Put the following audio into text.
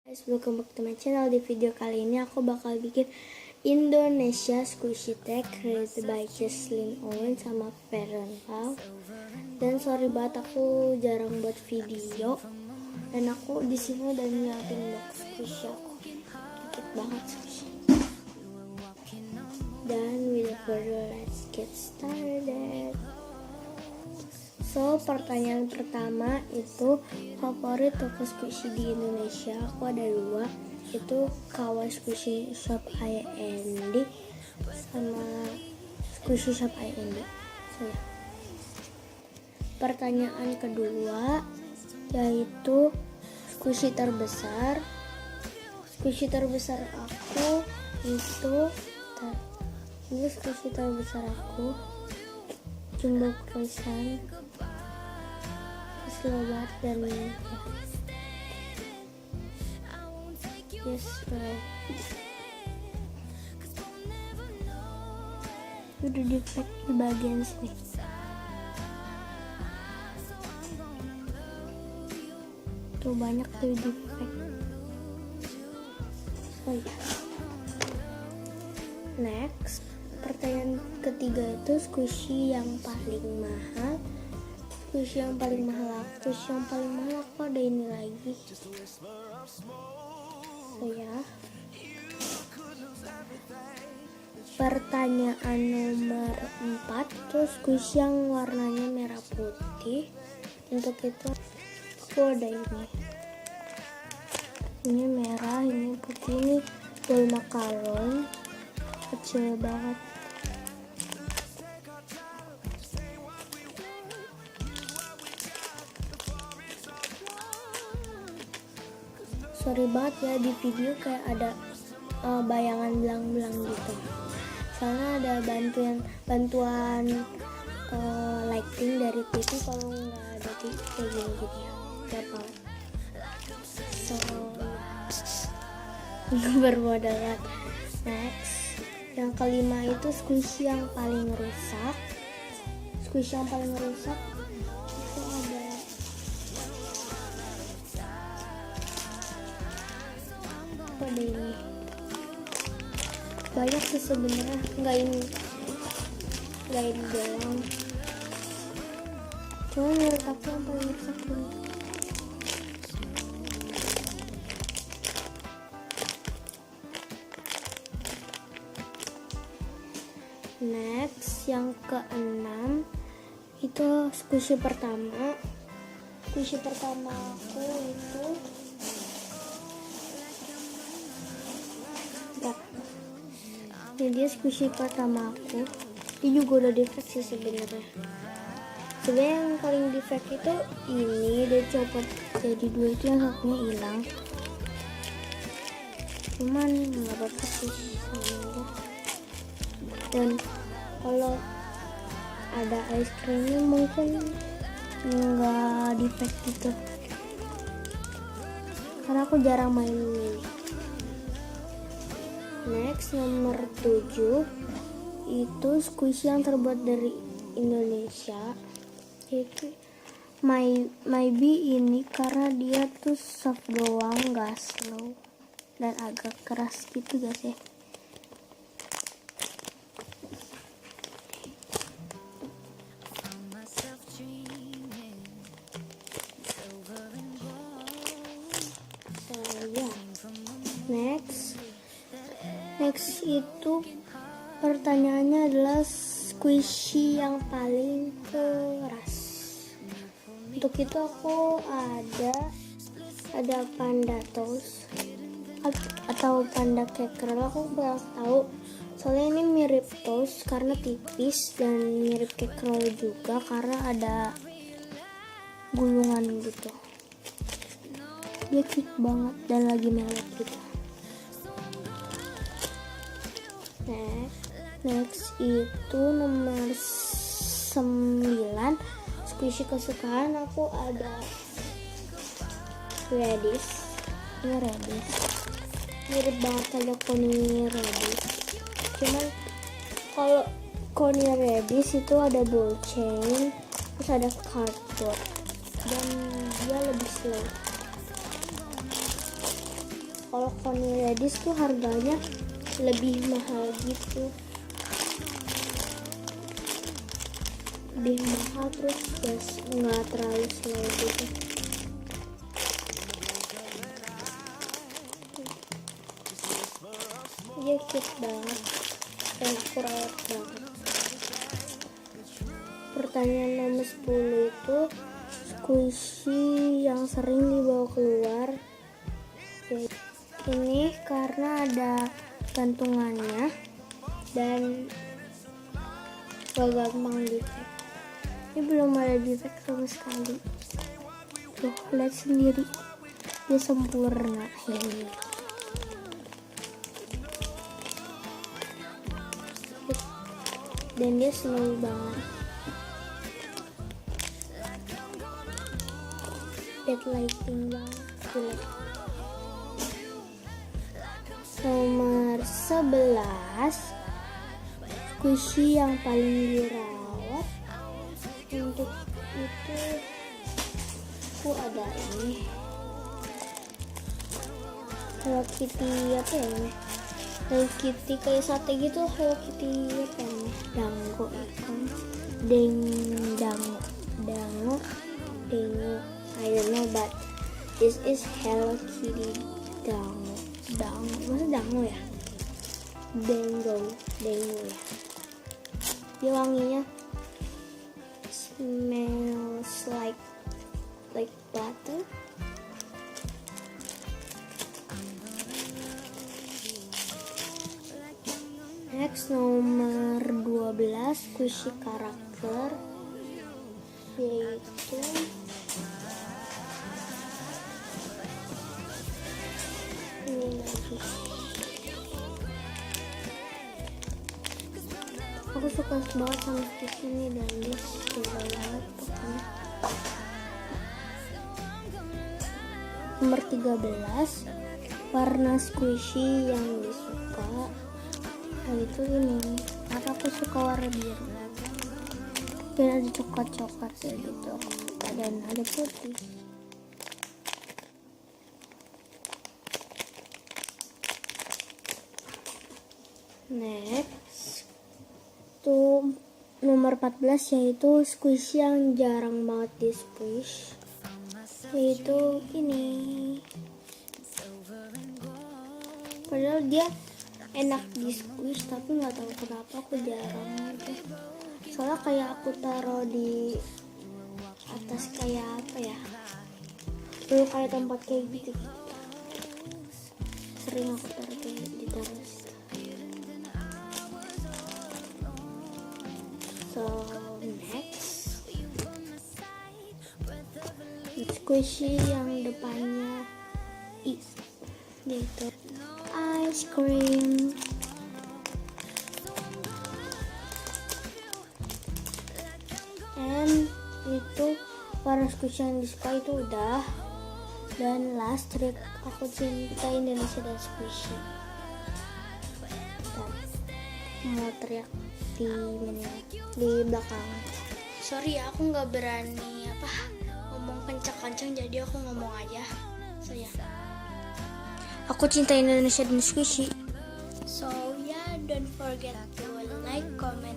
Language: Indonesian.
Guys, welcome back to my channel. Di video kali ini aku bakal bikin Indonesia Squishy Tag created by Jesslyn Owen sama Parental. Dan sorry banget aku jarang buat video. Dan aku di sini udah nyiapin box squishy aku. Dikit banget squishy. Dan without further, let's get started. So, pertanyaan pertama itu favorit toko squishy di Indonesia. Aku ada dua, itu Kawa Squishy Shop IND sama Squishy Shop IND. So, ya. Pertanyaan kedua yaitu squishy terbesar. Squishy terbesar aku itu ini squishy terbesar aku Jumbo Croissant. Slow banget dan ya. Yes, bro. Udah defect di bagian sini. Tuh banyak tuh defect. Oh ya. Next, pertanyaan ketiga itu squishy yang paling mahal. Squishy yang paling mahal aku ada ini lagi. So ya. Pertanyaan nomor 4 tuh squishy yang warnanya merah putih. Untuk itu aku ada ini. Ini merah, ini putih, ini bol makaron kecil banget. Sorry banget ya, di video kayak ada bayangan belang-belang gitu. Soalnya ada bantuan lighting dari TV. Kalau nggak ada TV kayak gini gitu ya, gampang. So bermodal. Next, yang kelima itu squishy yang paling rusak. Squishy yang paling rusak itu ada ini. Banyak sih sebenarnya, nggak ini doang. Cuma menurut aku yang paling rusak ini. Next, yang keenam itu squishy pertama. Squishy pertama aku itu ini dia squishy pertama aku. Dia juga udah defect sih sebenarnya. Sebenarnya yang paling defect itu ini, dia copot jadi dua, itu yang satunya hilang. Cuman nggak apa-apa sih sebenarnya. Dan kalau ada ice creamnya mungkin nggak defect gitu. Karena aku jarang main ini. Next, nomor 7 itu squishy yang terbuat dari Indonesia. Itu maybe ini karena dia tuh soft doang, gak slow dan agak keras gitu guys ya. So yeah. Next itu pertanyaannya adalah squishy yang paling keras. Untuk itu aku ada panda toast atau panda cracker. Aku belum tahu soalnya ini mirip toast karena tipis, dan mirip cake roll juga karena ada gulungan gitu. Dia cute banget dan lagi mewah gitu. Next itu nomor 9 squishy kesukaan aku ada radish. Ini radish mirip banget ada Coney radish, cuman kalau Coney radish itu ada ball chain, terus ada cardboard, dan dia lebih slow. Kalau Coney Ladies tuh harganya lebih mahal gitu, lebih mahal, terus just nggak terlalu slow gitu. Dia cute banget dan akurat banget. Pertanyaan nomor 10 itu squishy yang sering dibawa keluar. Ini karena ada gantungannya dan gak gampang defect. Ini belum ada defect sama sekali. Tuh, lihat sendiri, dia sempurna. Hehehe. Dan dia slow banget. Bad lighting banget. Nomor 11 squishy yang paling dirawat. Untuk itu aku ada ini Hello Kitty, apa ya ini? Hello Kitty kayak sate gitu. Hello Kitty apa ini? Dango ikan dango I don't know, but this is Hello Kitty dango masa dango ya? Dango ya. Dia wanginya smells like butter. Next, nomor 12 squishy karakter, yaitu ini lagi. Aku suka banget sama squishy ini dan dia suka banget pokoknya. Nomor 13 warna squishy yang disuka, itu ini. Karena aku suka warna biru dan ada coklat kayak gitu, dan ada putih. Next tuh nomor 14 yaitu squishy yang jarang banget di squish, yaitu ini. Padahal dia enak di squish, tapi nggak tahu kenapa aku jarang gitu. Soalnya kayak aku taruh di atas kayak apa ya, dulu kayak tempat kayak gitu. Sering aku taruh kayak ditaruh. So next squishy yang depannya I, yaitu ice cream. And itu warna squishy yang disuka itu udah. Dan last trick, aku cinta Indonesia dan squishy. Mau teriak di belakang. Sorry ya, aku nggak berani ngomong kencang-kencang, jadi aku ngomong aja. Aku cinta Indonesia dan squishy. So yeah, don't forget to like, comment,